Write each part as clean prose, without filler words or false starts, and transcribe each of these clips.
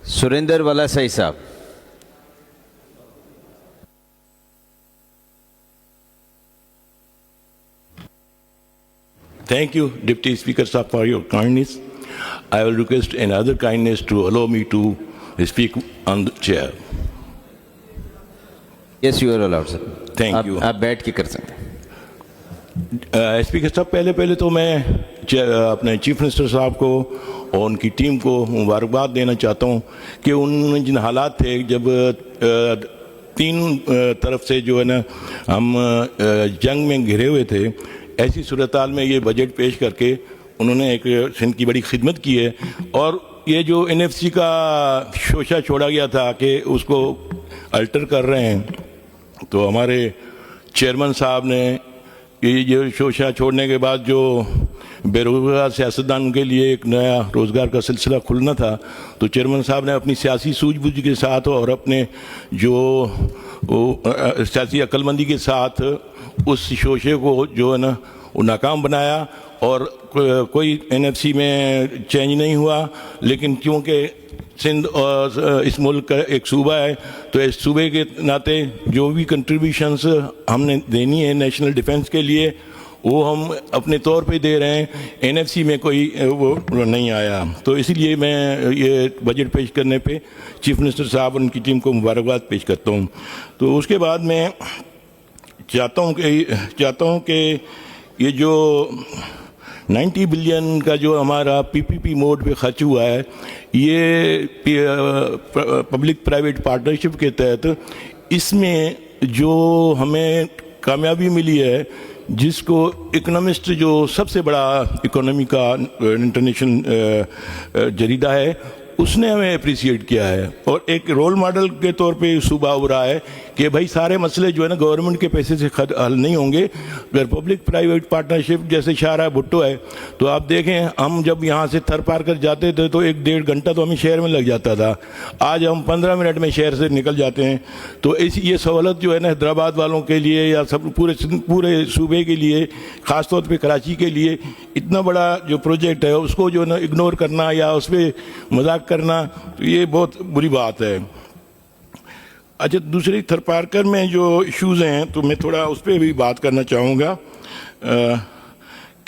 सुरेंद्र वलासाई साहब। Thank you, Deputy Speaker Sahab, for your kindness. I will request another kindness to allow me to speak on the chair. Yes you are allowed sir. Thank you. आप बैठ के कर सकते हैं। Speaker साहब, पहले तो मैं अपने चीफ मिनिस्टर साहब को और उनकी टीम को मुबारकबाद देना चाहता हूँ कि उन जिन हालात थे जब तीन तरफ से जो है ना हम जंग में घिरे हुए थे, ऐसी सूरत हाल में ये बजट पेश करके उन्होंने एक सिंध की बड़ी खिदमत की है। और ये जो एनएफसी का शोशा छोड़ा गया था कि उसको अल्टर कर रहे हैं, तो हमारे चेयरमैन साहब ने ये जो शोशा छोड़ने के बाद जो बेरोजगार सियासतदान के लिए एक नया रोज़गार का सिलसिला खुलना था, तो चेयरमैन साहब ने अपनी सियासी सूझबूझ के साथ और अपने जो सियासी अक्लमंदी के साथ उस शोशे को जो है ना वो नाकाम बनाया और कोई एनएफसी में चेंज नहीं हुआ। लेकिन क्योंकि सिंध और इस मुल्क का एक सूबा है, तो इस सूबे के नाते जो भी कंट्रीब्यूशंस हमने देनी है नेशनल डिफेंस के लिए, वो हम अपने तौर पे दे रहे हैं। एनएफसी में कोई वो नहीं आया, तो इसलिए मैं ये बजट पेश करने पे चीफ मिनिस्टर साहब और उनकी टीम को मुबारकबाद पेश करता हूँ। तो उसके बाद मैं चाहता हूँ कि ये जो 90 बिलियन का जो हमारा पीपीपी मोड पे खर्च हुआ है, ये पब्लिक प्राइवेट पार्टनरशिप के तहत इसमें जो हमें कामयाबी मिली है, जिसको इकोनॉमिस्ट जो सबसे बड़ा इकोनॉमी का इंटरनेशनल जरीदा है, उसने हमें अप्रिशिएट किया है और एक रोल मॉडल के तौर पे सुबह हो रहा है कि भाई सारे मसले जो है ना गवर्नमेंट के पैसे से हल नहीं होंगे। अगर पब्लिक प्राइवेट पार्टनरशिप जैसे शाहरा भुट्टो है, तो आप देखें हम जब यहाँ से थर पार कर जाते थे तो 1-1.5 घंटा तो हमें शहर में लग जाता था, आज हम 15 मिनट में शहर से निकल जाते हैं। तो ये सहूलत जो है ना हैदराबाद वालों के लिए या सब पूरे सूबे के लिए, ख़ास तौर पर कराची के लिए इतना बड़ा जो प्रोजेक्ट है उसको जो है ना इग्नोर करना या उस पर मजाक करना, तो ये बहुत बुरी बात है। अच्छा, दूसरी थरपारकर में जो इश्यूज़ हैं तो मैं थोड़ा उस पर भी बात करना चाहूँगा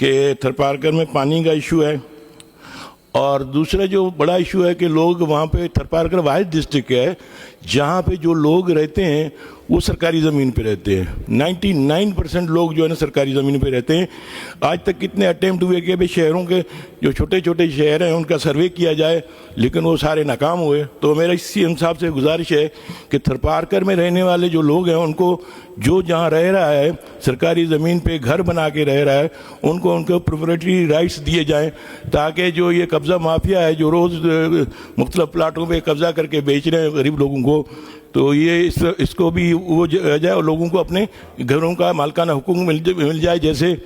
कि थरपारकर में पानी का इशू है और दूसरा जो बड़ा इशू है कि लोग वहाँ पे थरपारकर वाहिद डिस्ट्रिक्ट है जहाँ पे जो लोग रहते हैं वो सरकारी ज़मीन पे रहते हैं। 99% लोग जो है ना सरकारी ज़मीन पे रहते हैं। आज तक कितने अटेम्प्ट हुए कि भाई शहरों के जो छोटे छोटे शहर हैं उनका सर्वे किया जाए, लेकिन वो सारे नाकाम हुए। तो मेरा सीएम साहब से गुजारिश है कि थरपारकर में रहने वाले जो लोग हैं उनको जो जहाँ रह रहा है सरकारी ज़मीन पे घर बना के रह रहा है, उनको प्रोप्राइटरी राइट्स दिए जाएँ, ताकि जो ये कब्ज़ा माफिया है जो रोज़ मुख्तलिफ प्लाटों पे कब्ज़ा करके बेच रहे हैं गरीब लोगों को, तो ये इसको भी वो जाए और लोगों को अपने घरों का मालिकाना हुकूक मिल जाए। जैसे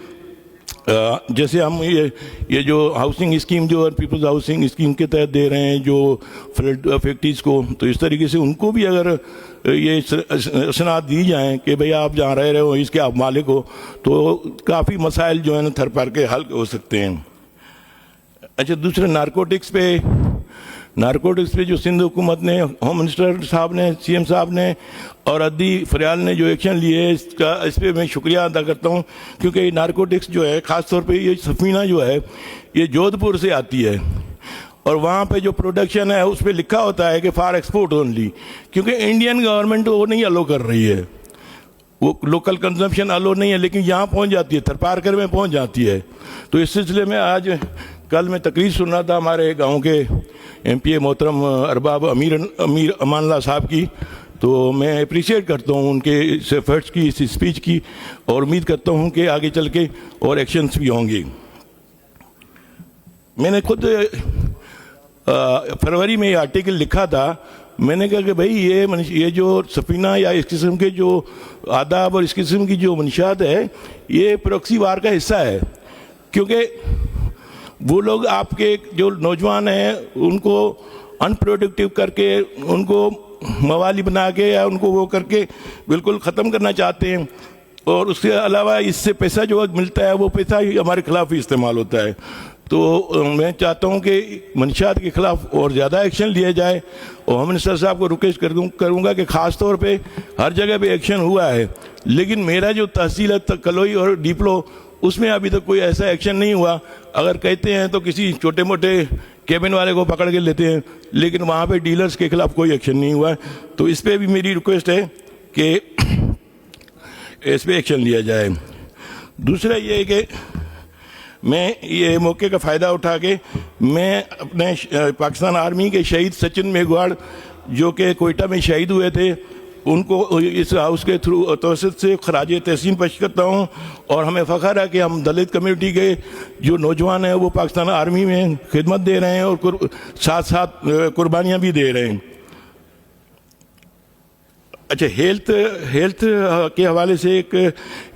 हम ये जो हाउसिंग स्कीम जो पीपल्स हाउसिंग स्कीम के तहत दे रहे हैं जो फ्लड अफेक्टीज़ को, तो इस तरीके से उनको भी अगर ये सनात दी जाएँ कि भाई आप जहाँ रह रहे हो इसके आप मालिक हो, तो काफ़ी मसाइल जो है ना थर पार के हल हो सकते हैं। अच्छा, दूसरे नारकोटिक्स पे जो सिंध हुकूमत ने, होम मिनिस्टर साहब ने, सीएम साहब ने और अद्दी फरियाल ने जो एक्शन लिए इस पर मैं शुक्रिया अदा करता हूँ, क्योंकि नारकोटिक्स जो है ख़ास तौर पे ये सफीना जो है ये जोधपुर से आती है और वहाँ पे जो प्रोडक्शन है उस पर लिखा होता है कि फॉर एक्सपोर्ट ओनली, क्योंकि इंडियन गवर्नमेंट वो नहीं अलो कर रही है, वो लोकल कंजम्पशन अलो नहीं है, लेकिन यहाँ पहुँच जाती है, थरपारकर में पहुँच जाती है। तो इस सिलसिले में कल मैं तकरीर सुन रहा था हमारे गांव के एमपीए मोहतरम अरबाब अमीर अमानल्ला साहब की, तो मैं अप्रिशिएट करता हूं उनके इस एफर्ट्स की, इस स्पीच की, और उम्मीद करता हूं कि आगे चल के और एक्शंस भी होंगे। मैंने खुद फरवरी में ये आर्टिकल लिखा था, मैंने कहा कि भाई ये जो सफीना या इस किस्म के जो आदाब और इस किस्म की जो मंशात है ये प्रॉक्सी वार का हिस्सा है, क्योंकि वो लोग आपके जो नौजवान हैं उनको अनप्रोडक्टिव करके, उनको मवाली बना के या उनको वो करके बिल्कुल ख़त्म करना चाहते हैं, और उसके अलावा इससे पैसा जो मिलता है वो पैसा ही हमारे खिलाफ ही इस्तेमाल होता है। तो मैं चाहता हूं कि मंशियात के खिलाफ और ज़्यादा एक्शन लिया जाए, और होम मिनिस्टर साहब को रिक्वेस्ट करूंगा कि ख़ास तौर पे हर जगह पे एक्शन हुआ है, लेकिन मेरा जो तहसील है कलोई और डीपलो उसमें अभी तक कोई ऐसा एक्शन नहीं हुआ। अगर कहते हैं तो किसी छोटे मोटे केबिन वाले को पकड़ के लेते हैं, लेकिन वहाँ पे डीलर्स के खिलाफ कोई एक्शन नहीं हुआ है। तो इस पर भी मेरी रिक्वेस्ट है कि इस पर एक्शन लिया जाए। दूसरा ये है कि मैं ये मौके का फ़ायदा उठा के मैं अपने पाकिस्तान आर्मी के शहीद सचिन मेघवाड़ जो कि कोयटा में शहीद हुए थे, उनको इस हाउस के थ्रू तवसत से खराज तहसीन पेश करता हूँ। और हमें फ़ख्र है कि हम दलित कम्युनिटी के जो नौजवान हैं वो पाकिस्तान आर्मी में खिदमत दे रहे हैं और साथ साथ कुर्बानियाँ भी दे रहे हैं। अच्छा, हेल्थ के हवाले से एक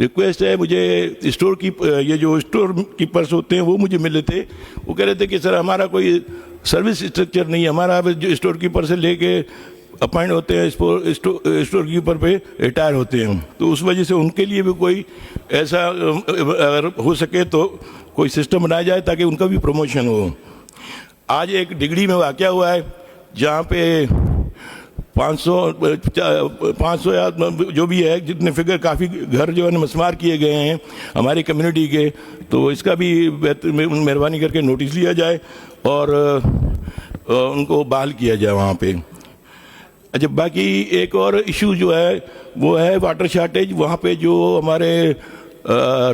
रिक्वेस्ट है मुझे। स्टोर की ये जो स्टोर कीपर्स होते हैं वो मुझे मिले थे, वो कह रहे थे कि सर हमारा कोई सर्विस स्ट्रक्चर नहीं है, हमारा जो स्टोर कीपर से लेके अपॉइंट होते हैं स्टोर कीपर पे रिटायर होते हैं, तो उस वजह से उनके लिए भी कोई ऐसा अगर हो सके तो कोई सिस्टम बनाया जाए ताकि उनका भी प्रमोशन हो। आज एक डिगड़ी में वाक़या हुआ है जहाँ पे 500 या जो भी है जितने फिगर काफ़ी घर जो है मस्मार किए गए हैं हमारी कम्युनिटी के, तो इसका भी मेहरबानी करके नोटिस लिया जाए और उनको बहाल किया जाए वहाँ पे। अच्छा, बाकी एक और इशू जो है वो है वाटर शॉर्टेज। वहाँ पे जो हमारे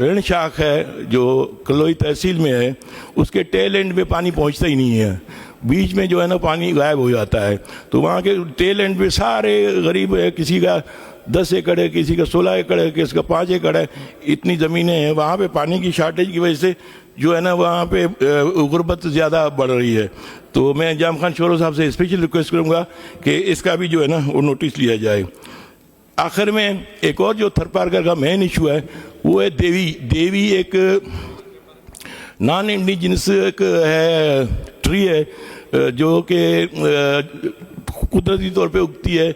ऋण शाख है जो कलोई तहसील में है उसके टेल एंड में पानी पहुँचता ही नहीं है, बीच में जो है ना पानी गायब हो जाता है। तो वहाँ के टेल एंड पे सारे गरीब है, किसी का 10 एकड़ है, किसी का 16 एकड़ है, किसी का 5 एकड़ है, इतनी ज़मीनें हैं। वहाँ पे पानी की शार्टेज की वजह से जो है ना वहाँ पे गुर्बत ज़्यादा बढ़ रही है। तो मैं जाम खान शोरो साहब से स्पेशल रिक्वेस्ट करूँगा कि इसका भी जो है ना वो नोटिस लिया जाए। आखिर में एक और जो थरपारकर का मेन इशू है वो है देवी एक नॉन इंडिजिनस एक है ट्री है जो कि कुदरती तौर पे उगती है,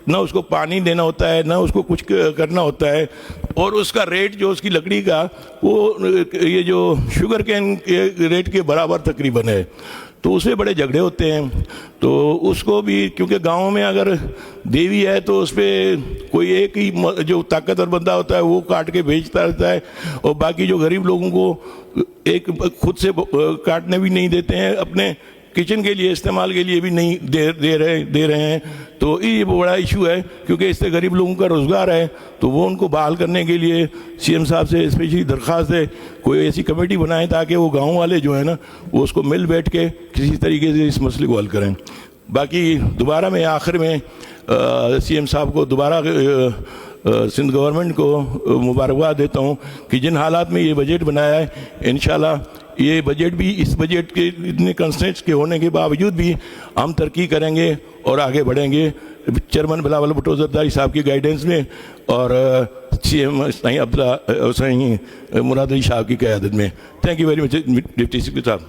ना उसको पानी देना होता है ना उसको कुछ करना होता है, और उसका रेट जो उसकी लकड़ी का वो ये जो शुगर कैन के रेट के बराबर तकरीबन है। तो उसमें बड़े झगड़े होते हैं। तो उसको भी क्योंकि गांव में अगर देवी है तो उस पर कोई एक ही जो ताकतवर बंदा होता है वो काट के बेचता रहता है, और बाकी जो गरीब लोगों को एक खुद से काटने भी नहीं देते हैं, अपने किचन के लिए इस्तेमाल के लिए भी नहीं दे रहे हैं। तो ये बड़ा इशू है क्योंकि इससे गरीब लोगों का रोज़गार है। तो वो उनको बहाल करने के लिए सीएम साहब से स्पेशली दरख्वास्त है कोई ऐसी कमेटी बनाए ताकि वो गांव वाले जो है ना वो उसको मिल बैठ के किसी तरीके से इस मसले को हल करें। बाकी दोबारा मैं आखिर में सीएम साहब को दोबारा सिंध गवर्नमेंट को मुबारकबाद देता हूँ कि जिन हालात में ये बजट बनाया है, इंशाल्लाह ये बजट भी इस बजट के इतने कंस्ट्रेंट्स के होने के बावजूद भी हम तरक्की करेंगे और आगे बढ़ेंगे चेयरमैन बिलावल भुट्टो जरदारी साहब की गाइडेंस में और सीएम साईं मुराद अली साहब की क़यादत में। Thank you very much deputy speaker साहब।